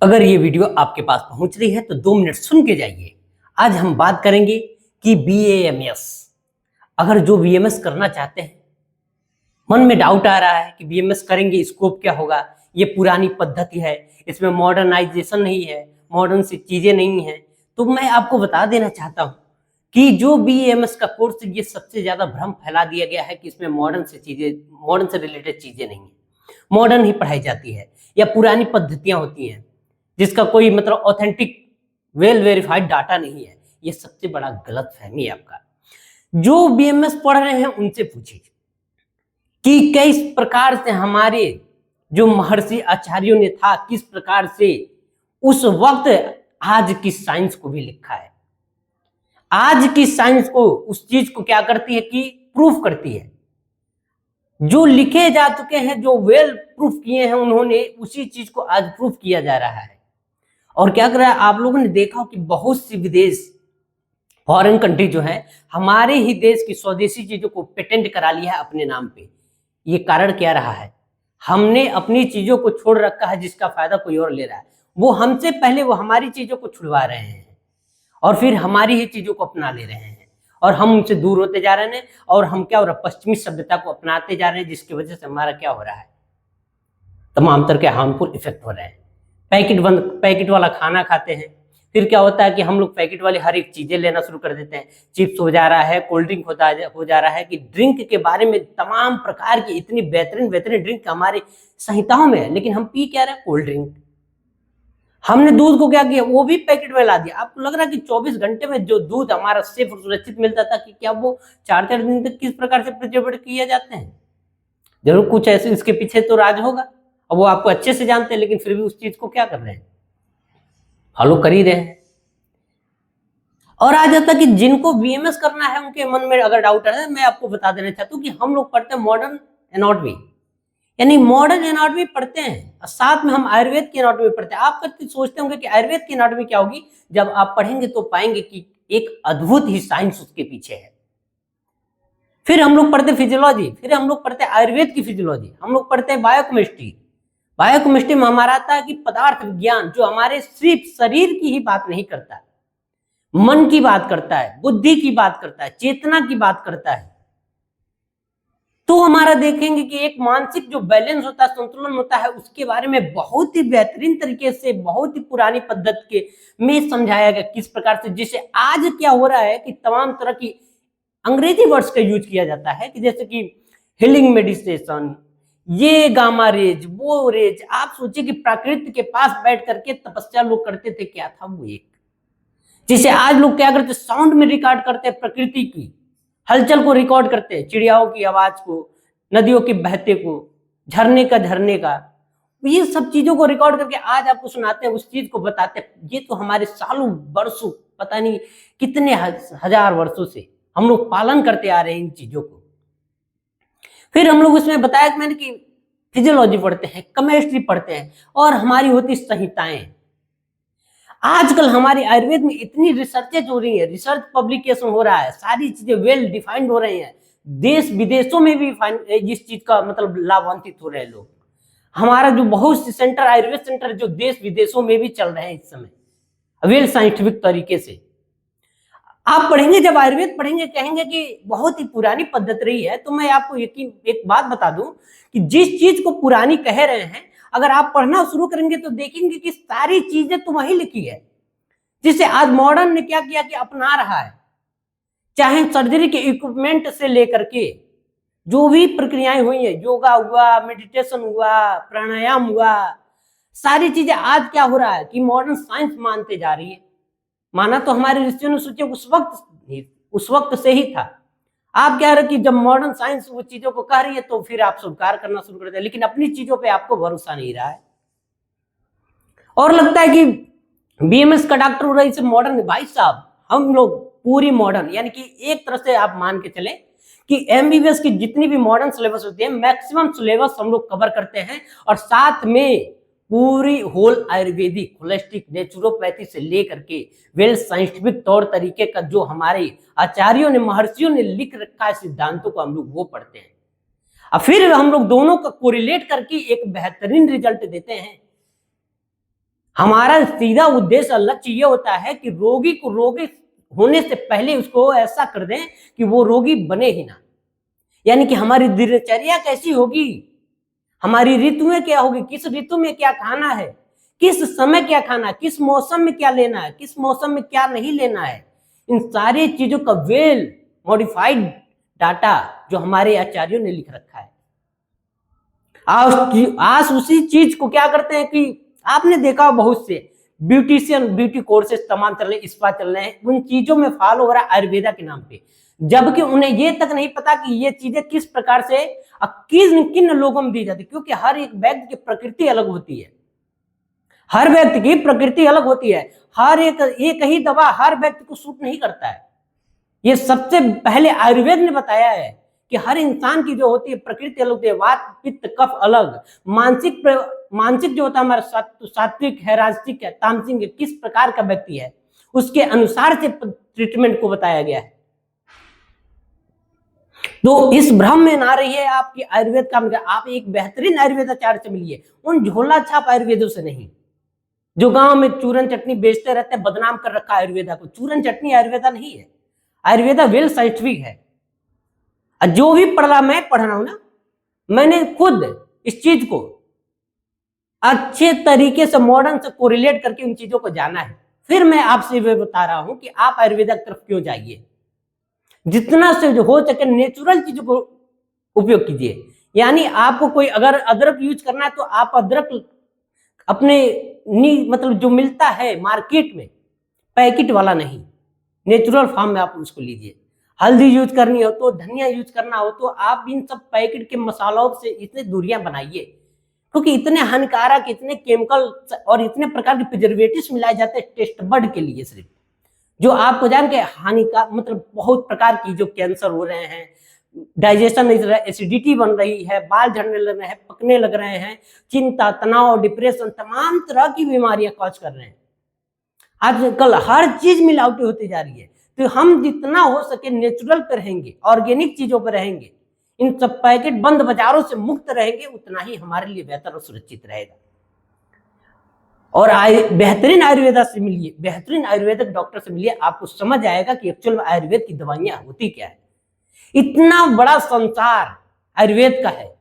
अगर ये वीडियो आपके पास पहुंच रही है तो 2 मिनट सुन के जाइए। आज हम बात करेंगे कि BAMS, अगर जो BMS करना चाहते हैं, मन में डाउट आ रहा है कि BMS करेंगे स्कोप क्या होगा, ये पुरानी पद्धति है, इसमें मॉडर्नाइजेशन नहीं है, मॉडर्न सी चीजें नहीं है, तो मैं आपको बता देना चाहता हूँ कि जो BAMS का कोर्स, ये सबसे ज्यादा भ्रम फैला दिया गया है कि इसमें मॉडर्न से रिलेटेड चीजें नहीं है, मॉडर्न ही पढ़ाई जाती है या पुरानी पद्धतियां होती हैं जिसका कोई मतलब ऑथेंटिक वेल वेरीफाइड डाटा नहीं है। ये सबसे बड़ा गलत फहमी है आपका। जो BMS पढ़ रहे हैं उनसे पूछिए कि किस प्रकार से हमारे जो महर्षि आचार्यों ने था, किस प्रकार से उस वक्त आज की साइंस को भी लिखा है। आज की साइंस को, उस चीज को क्या करती है कि प्रूफ करती है। जो लिखे जा चुके हैं, जो वेल प्रूफ किए हैं उन्होंने, उसी चीज को आज प्रूफ किया जा रहा है। और क्या कर रहा है, आप लोगों ने देखा हो कि बहुत सी विदेश, फॉरेन कंट्री जो है, हमारे ही देश की स्वदेशी चीजों को पेटेंट करा लिया है अपने नाम पे। ये कारण क्या रहा है, हमने अपनी चीजों को छोड़ रखा है जिसका फायदा कोई और ले रहा है। वो हमसे पहले वो हमारी चीजों को छुड़वा रहे हैं और फिर हमारी ही चीजों को अपना ले रहे हैं और हम उनसे दूर होते जा रहे हैं। और हम क्या हो रहा है, पश्चिमी सभ्यता को अपनाते जा रहे हैं, जिसकी वजह से हमारा क्या हो रहा है, तमाम तरह के हार्मफुल इफेक्ट हो रहे हैं। पैकेट वाला खाना खाते हैं, फिर क्या होता है कि हम लोग पैकेट वाली हर एक चीजें लेना शुरू कर देते हैं। चिप्स हो जा रहा है, कोल्ड ड्रिंक हो जा रहा है, कि ड्रिंक के बारे में तमाम प्रकार की इतनी बेहतरीन ड्रिंक हमारे संहिताओं में है, लेकिन हम पी क्या रहे हैं, कोल्ड ड्रिंक। हमने दूध को क्या किया, वो भी पैकेट में ला दिया। आपको लग रहा है कि 24 घंटे में जो दूध हमारा सेफ और सुरक्षित मिलता था, कि क्या वो 4-4 दिन तक किस प्रकार से प्रिजर्वेट किए जाते हैं। जरूर कुछ ऐसे इसके पीछे तो राज होगा, और वो आपको अच्छे से जानते हैं, लेकिन फिर भी उस चीज को क्या कर रहे हैं, फॉलो कर ही रहे हैं। और आ जाता कि जिनको BMS करना है उनके मन में अगर डाउट है, मैं आपको बता देना चाहता हूँ कि हम लोग पढ़ते हैं मॉडर्न एनाटॉमी, यानी मॉडर्न एनाटॉमी पढ़ते हैं और साथ में हम आयुर्वेद की एनाटॉमी पढ़ते हैं। आप कभी सोचते होंगे कि आयुर्वेद की एनाटॉमी क्या होगी, जब आप पढ़ेंगे तो पाएंगे कि एक अद्भुत ही साइंस उसके पीछे है। फिर हम लोग पढ़ते फिजियोलॉजी, फिर हम लोग पढ़ते आयुर्वेद की फिजियोलॉजी, हम लोग पढ़ते हैं बायोकेमिस्ट्री। बायोकेमिस्ट्री में हमारा आता है कि पदार्थ विज्ञान, जो हमारे सिर्फ शरीर की ही बात नहीं करता, मन की बात करता है, बुद्धि की बात करता है, चेतना की बात करता है। तो हमारा देखेंगे कि एक मानसिक जो बैलेंस होता है, संतुलन होता है, उसके बारे में बहुत ही बेहतरीन तरीके से, बहुत ही पुरानी पद्धति के में समझाया गया किस प्रकार से। जिसे आज क्या हो रहा है कि तमाम तरह की अंग्रेजी वर्ड्स का यूज किया जाता है, कि जैसे कि हीलिंग मेडिटेशन, ये गामा रेज, वो रेज। आप सोचिए कि प्रकृति के पास बैठ करके तपस्या लोग करते थे, क्या था वो एक, जिसे आज लोग क्या करते, साउंड में रिकॉर्ड करते हैं, प्रकृति की हलचल को रिकॉर्ड करते हैं, चिड़ियाओं की आवाज को, नदियों के बहते को, झरने का, ये सब चीजों को रिकॉर्ड करके आज आपको सुनाते हैं, उस चीज को बताते हैं। ये तो हमारे सालों वर्षों, पता नहीं कितने हजार वर्षों से हम लोग पालन करते आ रहे हैं इन चीजों को। फिर हम लोग उसमें बताया कि मैंने कि फिजियोलॉजी पढ़ते हैं, केमिस्ट्री पढ़ते हैं, और हमारी होती संहिताएं। आजकल हमारी आयुर्वेद में इतनी रिसर्चेज हो रही है, रिसर्च पब्लिकेशन हो रहा है, सारी चीजें वेल डिफाइंड हो रही हैं, देश विदेशों में भी इस चीज का मतलब लाभान्वित हो रहे हैं लोग। हमारा जो बहुत से सेंटर, आयुर्वेद सेंटर जो देश विदेशों में भी चल रहे हैं इस समय, वेल साइंटिफिक तरीके से। आप पढ़ेंगे, जब आयुर्वेद पढ़ेंगे, कहेंगे कि बहुत ही पुरानी पद्धति रही है। तो मैं आपको एक बात बता दूं कि जिस चीज को पुरानी कह रहे हैं, अगर आप पढ़ना शुरू करेंगे तो देखेंगे कि सारी चीजें तो वही लिखी है, जिसे आज मॉडर्न ने क्या किया कि अपना रहा है। चाहे सर्जरी के इक्विपमेंट से लेकर के जो भी प्रक्रियाएं हुई है, योगा हुआ, मेडिटेशन हुआ, प्राणायाम हुआ, सारी चीजें आज क्या हो रहा है कि मॉडर्न साइंस मानते जा रही है। माना तो हमारे ऋषियों ने सोचे उस वक्त से ही था। आप कह रहे कि जब मॉडर्न साइंस वो चीजों को कह रही है तो फिर आप स्वीकार करना शुरू कर दिया, लेकिन अपनी चीजों पे आपको भरोसा नहीं रहा है और लगता है कि BMS का डॉक्टर हो रहा है इसे मॉडर्न। भाई साहब, हम लोग पूरी मॉडर्न, यानी कि एक तरह से आप मान के चले कि MBBS की जितनी भी मॉडर्न सिलेबस होती है, मैक्सिमम सिलेबस हम लोग कवर करते हैं, और साथ में पूरी होल आयुर्वेदिक, होलिस्टिक, नेचुरोपैथी से लेकर के वेल साइंटिफिक तौर तरीके का जो हमारे आचार्यों ने, महर्षियों ने लिख रखा है सिद्धांतों को, हम लोग वो पढ़ते हैं। और फिर हम लोग दोनों का कोरिलेट करके एक बेहतरीन रिजल्ट देते हैं। हमारा सीधा उद्देश्य लक्ष्य ये होता है कि रोगी को रोगी होने से पहले उसको ऐसा कर दें कि वो रोगी बने ही ना। यानी कि हमारी दिनचर्या कैसी होगी, हमारी ऋतुएं क्या होगी, किस ऋतु में क्या खाना है, किस समय क्या खाना है, किस मौसम में क्या लेना है, किस मौसम में क्या नहीं लेना है, इन सारी चीजों का वेल मॉडिफाइड डाटा जो हमारे आचार्यों ने लिख रखा है। आज उसी चीज को क्या करते हैं कि आपने देखा बहुत से ब्यूटिशियन ब्यूटी कोर्सेज तमाम चल रहे, स्पा चल रहे हैं, उन चीजों में फॉलो हो रहा है आयुर्वेदा के नाम पे, जबकि उन्हें ये तक नहीं पता कि ये चीजें किस प्रकार से किन किन लोगों में दी जाती, क्योंकि हर एक व्यक्ति की प्रकृति अलग होती है, हर व्यक्ति की प्रकृति अलग होती है, हर एक ही दवा हर व्यक्ति को सूट नहीं करता है। ये सबसे पहले आयुर्वेद ने बताया है कि हर इंसान की जो होती है प्रकृति अलग होती है, वात पित्त कफ अलग, मानसिक जो होता है हमारा सात्विक है, राजसिक है, तामसिक है, किस प्रकार का व्यक्ति है उसके अनुसार से ट्रीटमेंट को बताया गया है। तो इस भ्रम में ना रहिए आपकी आयुर्वेद काम कर, आप एक बेहतरीन आयुर्वेदाचार्य से मिलिए, उन झोला छाप आयुर्वेदों से नहीं जो गांव में चूरन चटनी बेचते रहते हैं, बदनाम कर रखा आयुर्वेदा को। चूरन चटनी आयुर्वेदा नहीं है, आयुर्वेदा वेल साइंटिफिक है। जो भी पढ़ रहा मैं पढ़ रहा हूं ना, मैंने खुद इस चीज को अच्छे तरीके से मॉडर्न से कोरिलेट करके उन चीजों को जाना है, फिर मैं आपसे ये बता रहा हूं कि आप आयुर्वेदा की तरफ क्यों जाइए। जितना से हो सके नेचुरल चीजों को उपयोग कीजिए। यानी आपको कोई अगर अदरक यूज करना है तो आप अदरक अपने मतलब जो मिलता है मार्केट में पैकेट वाला नहीं, नेचुरल फॉर्म में आप उसको लीजिए। हल्दी यूज करनी हो तो, धनिया यूज करना हो तो आप इन सब पैकेट के मसालों से इतने दूरियां बनाइए, क्योंकि इतने हानिकारक, इतने केमिकल और इतने प्रकार के प्रिजर्वेटिव्स मिलाए जाते हैं टेस्ट बड के लिए सिर्फ, जो आपको जान के हानिकारक मतलब बहुत प्रकार की जो कैंसर हो रहे हैं, डाइजेशन नहीं चल रहा है, एसिडिटी बन रही है, बाल झड़ने लग रहे हैं, पकने लग रहे हैं, चिंता तनाव डिप्रेशन तमाम तरह की बीमारियां कॉज कर रहे हैं। आजकल हर चीज मिलावटी होती जा रही है, तो हम जितना हो सके नेचुरल पे रहेंगे, ऑर्गेनिक चीजों पर रहेंगे, इन सब पैकेट बंद बाजारों से मुक्त रहेंगे, उतना ही हमारे लिए बेहतर और सुरक्षित रहेगा। और बेहतरीन आयुर्वेदा से मिलिए, बेहतरीन आयुर्वेदिक डॉक्टर से मिलिए, आपको समझ आएगा कि एक्चुअल में आयुर्वेद की दवाइयां होती क्या है। इतना बड़ा संसार आयुर्वेद का है,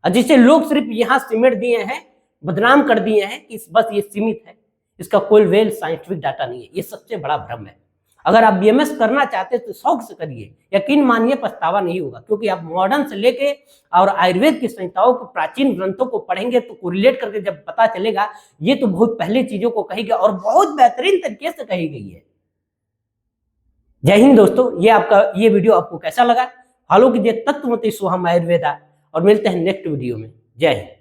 जिसे लोग सिर्फ यहाँ सिमट दिए हैं, बदनाम कर दिए हैं कि बस ये सीमित है, इसका कोई वेल साइंटिफिक डाटा नहीं है। ये सबसे बड़ा भ्रम है। अगर आप बीएमएस करना चाहते हैं तो शौक से करिए, यकीन मानिए पछतावा नहीं होगा, क्योंकि आप मॉडर्न से लेके और आयुर्वेद की संहिताओं को, प्राचीन ग्रंथों को पढ़ेंगे तो कोरिलेट करके जब पता चलेगा ये तो बहुत पहले चीजों को कही गई और बहुत बेहतरीन तरीके से कही गई है। जय हिंद दोस्तों, ये वीडियो आपको कैसा लगा? फॉलो कीजिए तत्वमति सोहम आयुर्वेदा और मिलते हैं नेक्स्ट वीडियो में। जय हिंद।